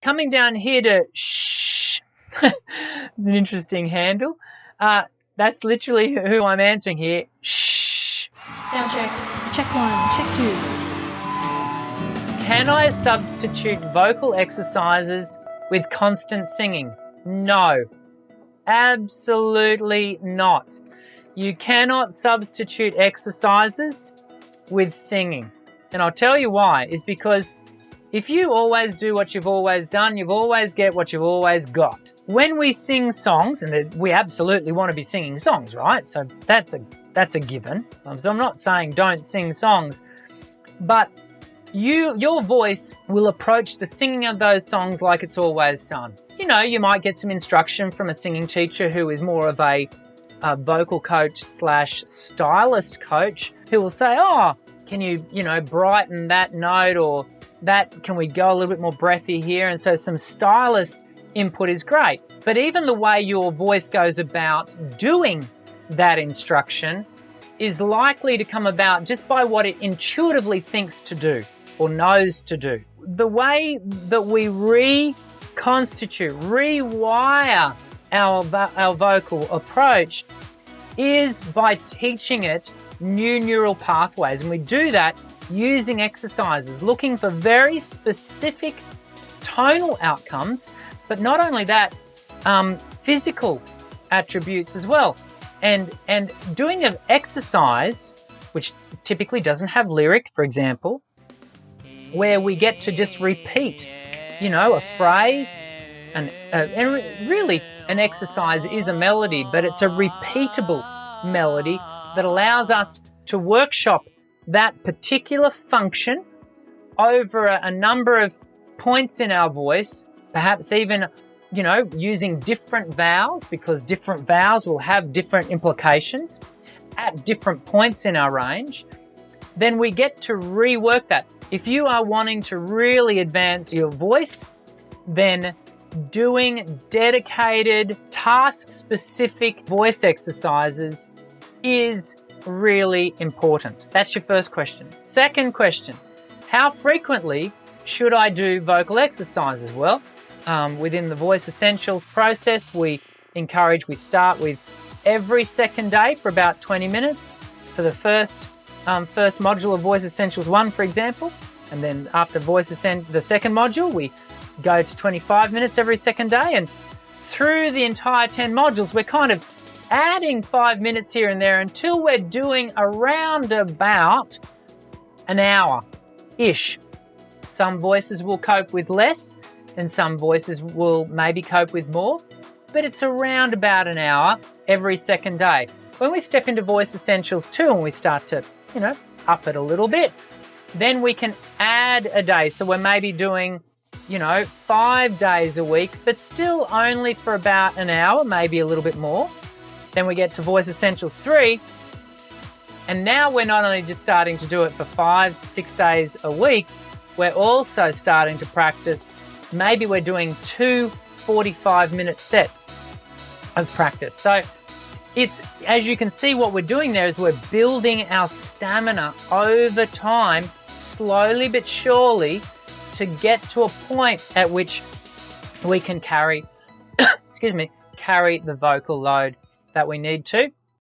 coming down here to shh, an interesting handle. That's literally who I'm answering here. Shh. Sound check. Check 1, check 2. Can I substitute vocal exercises with constant singing? No, absolutely not. You cannot substitute exercises with singing. And I'll tell you why, is because if you always do what you've always done, you've always get what you've always got. When we sing songs, and we absolutely want to be singing songs, right? So that's a given. So I'm not saying don't sing songs, but your voice will approach the singing of those songs like it's always done. You know, you might get some instruction from a singing teacher who is more of a vocal coach / stylist coach, who will say, oh, can you brighten that note, or that, can we go a little bit more breathy here? And so some stylist input is great. But even the way your voice goes about doing that instruction is likely to come about just by what it intuitively thinks to do or knows to do. The way that we reconstitute, rewire our vocal approach is by teaching it new neural pathways. And we do that using exercises, looking for very specific tonal outcomes, but not only that, physical attributes as well. And doing an exercise, which typically doesn't have lyric, for example, where we get to just repeat, a phrase, and really an exercise is a melody, but it's a repeatable melody that allows us to workshop that particular function over a number of points in our voice, perhaps even, using different vowels, because different vowels will have different implications at different points in our range. Then we get to rework that. If you are wanting to really advance your voice, then doing dedicated, task-specific voice exercises is really important. That's your first question. Second question, how frequently should I do vocal exercises? Well, within the Voice Essentials process, we start with every second day for about 20 minutes for the first module of Voice Essentials 1, for example. And then after the second module, we go to 25 minutes every second day. And through the entire 10 modules, we're kind of adding 5 minutes here and there until we're doing around about an hour-ish. Some voices will cope with less, and some voices will maybe cope with more, but it's around about an hour every second day. When we step into Voice Essentials 2 and we start to, up it a little bit, then we can add a day. So we're maybe doing, 5 days a week, but still only for about an hour, maybe a little bit more. Then we get to Voice Essentials 3, and now we're not only just starting to do it for 5-6 days a week, we're also starting to practice. Maybe we're doing 2 45-minute sets of practice. So it's, as you can see, what we're doing there is we're building our stamina over time, slowly but surely, to get to a point at which we can carry the vocal load that we need to.